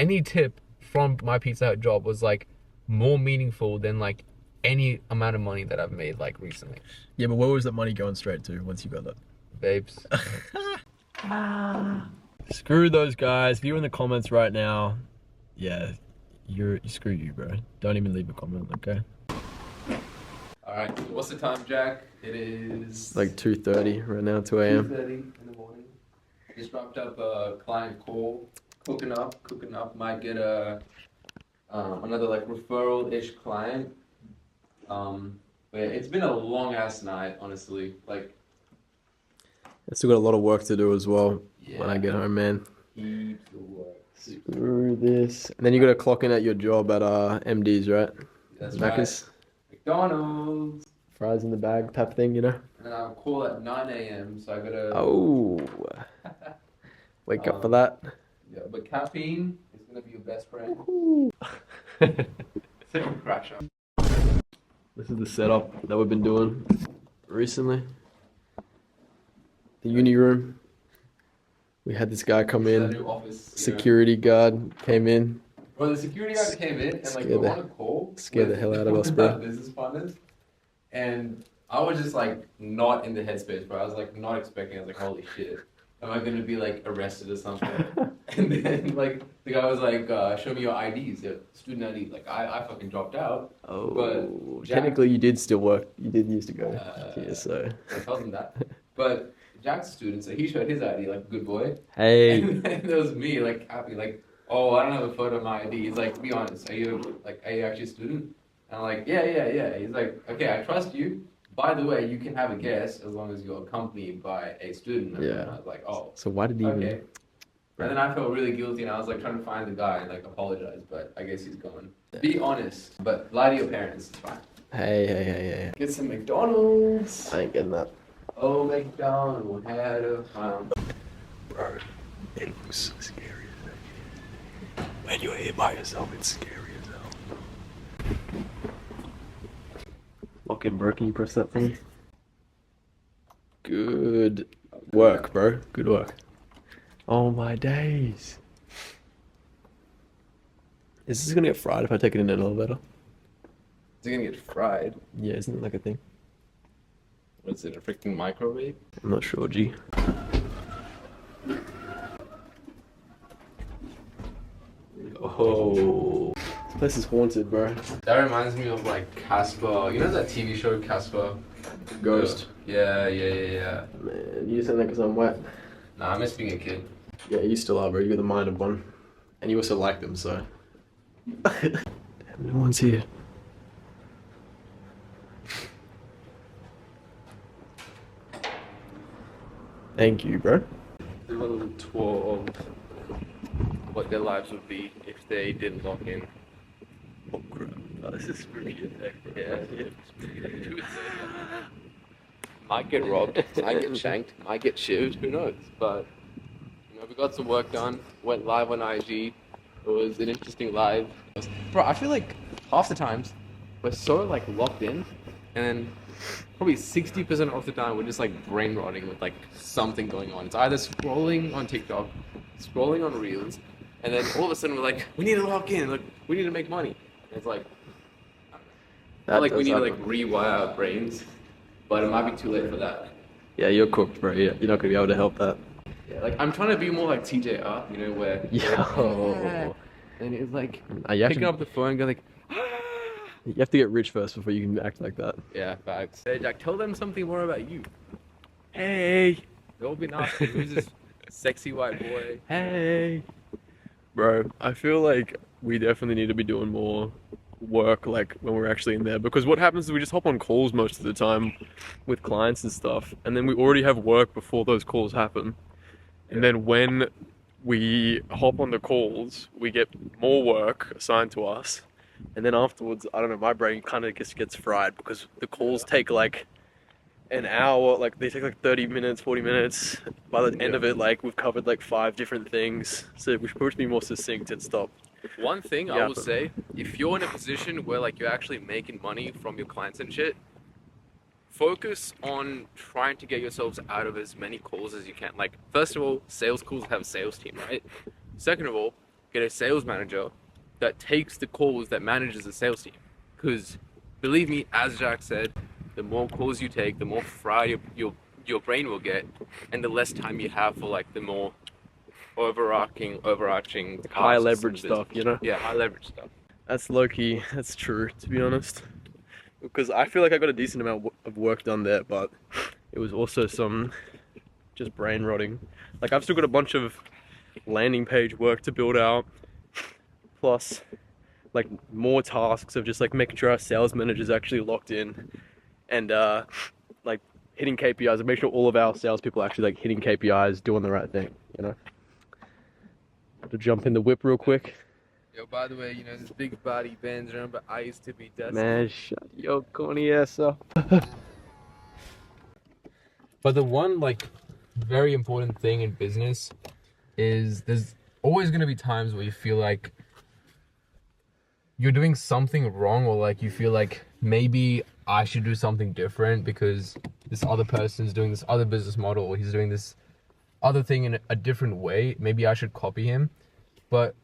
any tip from my Pizza Hut job was like more meaningful than like any amount of money that I've made like recently. Yeah, but where was that money going straight to once you got it? Babes. Screw those guys. If you're in the comments right now, yeah, screw you, bro. Don't even leave a comment, okay? Alright, what's the time, Jack? It is Like 2:30 right now, 2 a.m. 2:30 in the morning. Just wrapped up a client call. Cooking up. Might get another like referral-ish client. But it's been a long ass night, honestly. Like, I still got a lot of work to do as well yeah, when I get home, man. heaps of work. Screw this. And then you got to clock in at your job at MD's, right? That's Macca's. right. McDonald's. Fries in the bag type thing, you know? And then I have a call at 9 a.m. So I gotta. Oh. Wake up for that. Yeah, but caffeine is gonna be your best friend. Second crasher. This is the setup that we've been doing recently. The uni room. We had this guy come in. New office, security guard came in. Well, the security guard came in and like Scared we're on a call. Scared the hell out of us, bro. Business partners. And I was just like not in the headspace, bro. I was like not expecting. I was like, holy shit, am I gonna be like arrested or something? And then like the guy was like, show me your IDs, your student ID. Like I fucking dropped out. Oh, but technically you did still work. You did used to go here, so. I told him that. But Jack's a student, so he showed his ID like a good boy. Hey. And then there was me like happy, like, oh, I don't have a photo of my ID. He's like, be honest, are you actually a student? And I'm like, yeah. He's like, okay, I trust you. By the way, you can have a guest as long as you're accompanied by a student. And Yeah. I was like, oh. So why did he okay. even? And then I felt really guilty, and I was like trying to find the guy and like apologize, but I guess he's gone. Be honest, but lie to your parents. It's fine. Hey. Get some McDonald's. I ain't getting that. Oh, McDonald's had a fun. Bro, it was so scary. When you're here by yourself, it's scary as hell. Lock in, bro. Can you press that thing? Good work, bro. Good work. Oh my days. Is this gonna get fried if I take it in an elevator? Is it gonna get fried? Yeah, isn't it like a thing? What is it, a freaking microwave? I'm not sure, G. Oh, this place is haunted, bro. That reminds me of like Casper. You know that TV show Casper? Ghost. Yeah. Man, you just saying that because I'm wet. Nah, I miss being a kid. Yeah, you still are, bro. You got the mind of one. And you also like them, so. No one's here. Thank you, bro. A little tour of what their lives would be if they didn't lock in. Oh, crap. Oh, this is spooky. Yeah. Might get robbed, might get shanked, might get shivved, who knows? But, you know, we got some work done, went live on IG. It was an interesting live. Bro, I feel like half the times we're so like locked in, and then probably 60% of the time we're just like brain rotting with like something going on. It's either scrolling on TikTok, scrolling on Reels, and then all of a sudden we're like, we need to lock in, like we need to make money. And it's like, I feel like we need to like rewire our brains, but it might be too late for that. Yeah, you're cooked, bro. Yeah, you're not gonna be able to help that. Yeah, like I'm trying to be more like TJR, you know, where Yo. and it's like You have picking up the phone and go like, You have to get rich first before you can act like that. yeah, facts. Hey Jack, tell them something more about you. Hey. They'll be nice. Who's this sexy white boy? Hey. Bro, I feel like we definitely need to be doing more work like when we're actually in there, because what happens is we just hop on calls most of the time with clients and stuff, and then we already have work before those calls happen. And then when we hop on the calls, we get more work assigned to us. And then afterwards, I don't know, my brain kind of just gets fried because the calls take like an hour, like they take like 30 minutes, 40 minutes. By the end of it, like we've covered like 5 different things. So we should probably be more succinct and stop. One thing I will say, if you're in a position where like you're actually making money from your clients and shit, focus on trying to get yourselves out of as many calls as you can. Like, first of all, sales calls have a sales team, right? Second of all, get a sales manager that takes the calls that manages the sales team. Because believe me, as Jack said, the more calls you take, the more fried your brain will get, and the less time you have for like the more overarching High tasks leverage in the stuff, business. you know? Yeah, high leverage stuff. That's low key. That's true, to be honest. Because I feel like I got a decent amount of work done there, but it was also some just brain rotting. Like, I've still got a bunch of landing page work to build out, plus like more tasks of just like making sure our sales manager's actually locked in, and like hitting KPIs and make sure all of our salespeople are actually like hitting KPIs, doing the right thing, you know? To jump in the whip real quick. Yo, by the way, you know, this big body bends around, but I used to be Dusty. Man, shut your corny ass up. But the one, like, very important thing in business is there's always going to be times where you feel like you're doing something wrong, or like you feel like maybe I should do something different because this other person's doing this other business model, or he's doing this other thing in a different way. Maybe I should copy him. But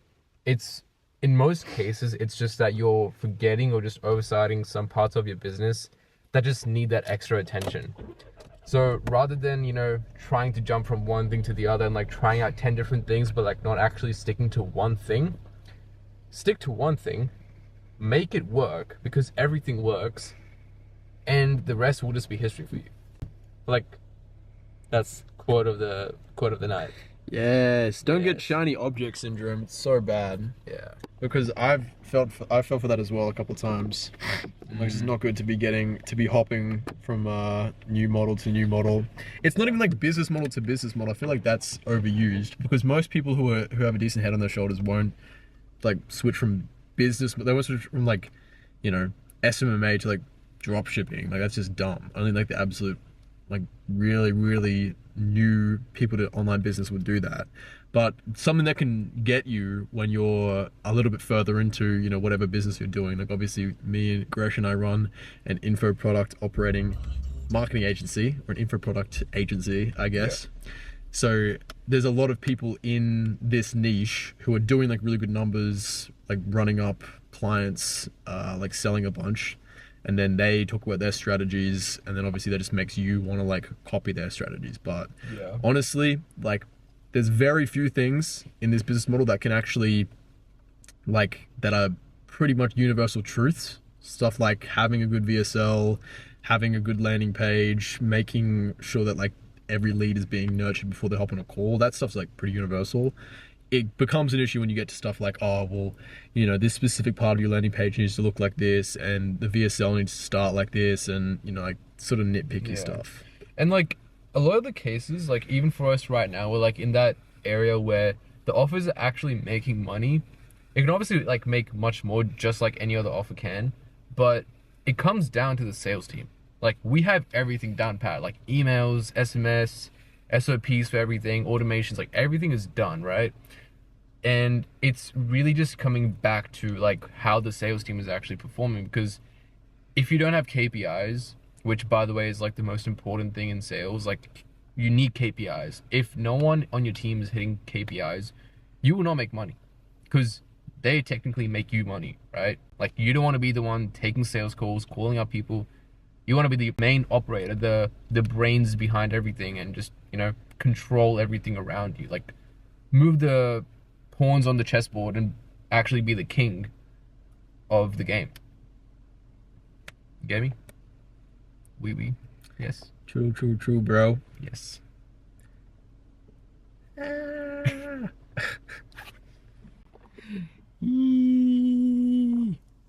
it's, in most cases, it's just that you're forgetting or just oversighting some parts of your business that just need that extra attention. So rather than, you know, trying to jump from one thing to the other and like trying out 10 different things, but like not actually sticking to one thing, stick to one thing, make it work, because everything works, and the rest will just be history for you. Like, that's quote of the night. Yes, don't get Yes. shiny object syndrome. It's so bad. Yeah. Because I felt for that as well a couple of times. Like, it's not good to be hopping from new model to new model. It's not even like business model to business model. I feel like that's overused, because most people who have a decent head on their shoulders won't like switch from business, but they won't switch from like, you know, SMMA to like drop shipping. Like, that's just dumb. Only like the absolute like really new people to online business would do that. But something that can get you when you're a little bit further into, you know, whatever business you're doing. Like, obviously me and Gresh and I run an info product operating marketing agency, or an info product agency, I guess. Yeah. So there's a lot of people in this niche who are doing like really good numbers, like running up clients, like selling a bunch. And then they talk about their strategies, and then obviously that just makes you want to like copy their strategies. But yeah, honestly, like, there's very few things in this business model that can actually, like, that are pretty much universal truths. Stuff like having a good VSL, having a good landing page, making sure that like every lead is being nurtured before they hop on a call. That stuff's like pretty universal. It becomes an issue when you get to stuff like, oh, well, you know, this specific part of your landing page needs to look like this, and the VSL needs to start like this, and, you know, like sort of nitpicky stuff. And like a lot of the cases, like even for us right now, we're like in that area where the offers are actually making money. It can obviously like make much more, just like any other offer can, but it comes down to the sales team. Like, we have everything down pat, like emails, SMS, SOPs for everything, automations, like everything is done, right? And it's really just coming back to like how the sales team is actually performing, because if you don't have KPIs, which by the way is like the most important thing in sales, like you need KPIs. If no one on your team is hitting KPIs, you will not make money, because they technically make you money, right? Like, you don't want to be the one taking sales calls, calling up people. You want to be the main operator, the brains behind everything, and just, you know, control everything around you. Like, move the pawns on the chessboard and actually be the king of the game. You get me? Oui. Yes. True, bro. Yes.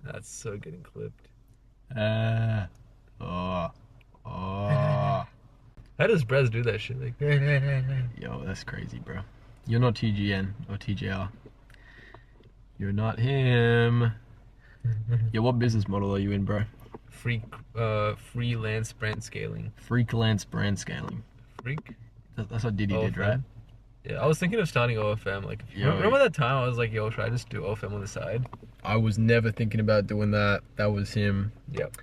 That's so getting clipped. Oh. How does Brez do that shit? Like, Yo, that's crazy, bro. You're not TGN or TJR. You're not him. Yo, what business model are you in, bro? Freelance brand scaling. Freelance brand scaling. Freak? That's what Diddy did, right? Yeah, I was thinking of starting OFM. Like, remember that time I was like, yo, should I just do OFM on the side? I was never thinking about doing that. That was him. Yep.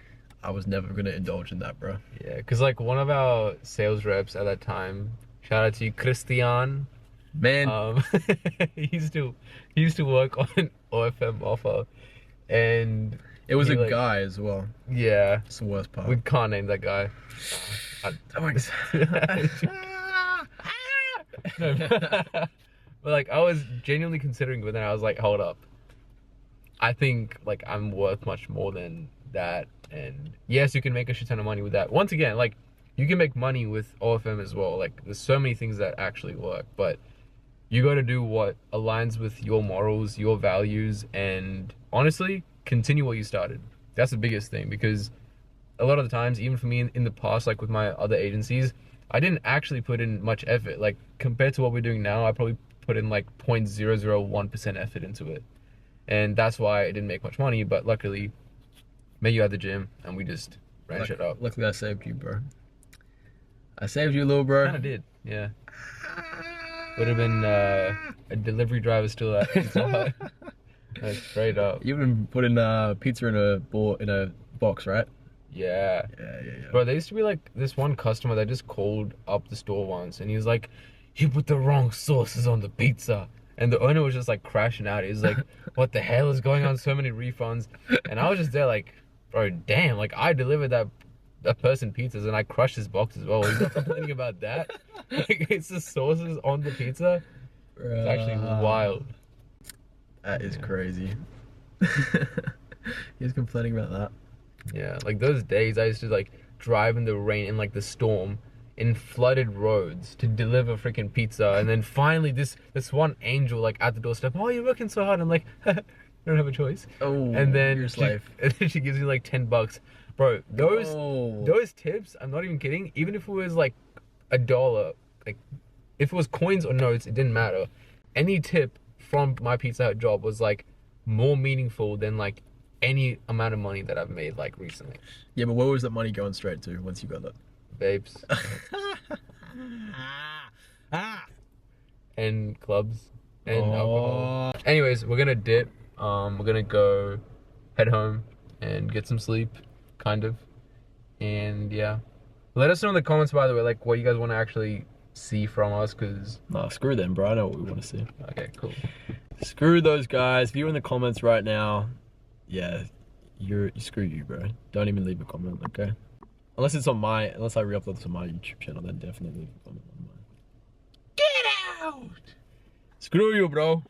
I was never going to indulge in that, bro. Yeah, because like one of our sales reps at that time, shout out to you, Christian, Man, He used to work on OFM offer, and it was he, a like, guy as well. Yeah, It's the worst part. we can't name that guy. No, but like I was genuinely considering, but then I was like, hold up. I think like I'm worth much more than that, and yes, you can make a shit ton of money with that. Once again, like you can make money with OFM as well. Like there's so many things that actually work, but you got to do what aligns with your morals, your values, and honestly, continue what you started. That's the biggest thing, because a lot of the times, even for me in the past, like with my other agencies, I didn't actually put in much effort. Like compared to what we're doing now, I probably put in like 0.001% effort into it. And that's why it didn't make much money, but luckily, met you at the gym and we just ran shit up. Luckily, I saved you, bro. I saved you, little bro. Kinda did, yeah. Would have been a delivery driver still at Pizza Hut. That's straight up. You've been putting pizza in a box, right? Yeah. Yeah. Bro, there used to be like this one customer that just called up the store once and he was like, "You put the wrong sauces on the pizza." And the owner was just like crashing out. He was like, "What the hell is going on? So many refunds." And I was just there like, bro, damn, like I delivered that person pizzas and I crushed his box as well. He's not complaining about that. Like it's the sauces on the pizza. It's actually wild. That is crazy. He's complaining about that. Yeah, like those days I used to like drive in the rain in like the storm in flooded roads to deliver freaking pizza, and then finally this one angel like at the doorstep, "Oh, you're working so hard." I'm like, I don't have a choice. Oh, and then your slave. and then she gives me like $10. Bro, those tips, I'm not even kidding, even if it was like $1, like if it was coins or notes, it didn't matter. Any tip from my Pizza Hut job was like more meaningful than like any amount of money that I've made like recently. Yeah, but where was that money going straight to once you got that? Babes. And clubs and alcohol. Anyways, we're gonna dip. We're gonna go head home and get some sleep, kind of. And yeah, let us know in the comments, by the way, like what you guys want to actually see from us, because Nah, screw them, bro. I know what we want to see. okay, cool. Screw those guys. If you're in the comments right now, yeah, screw you, bro. Don't even leave a comment, okay? Unless I re-upload this on my YouTube channel, then definitely leave a comment on mine. Get out! Screw you, bro.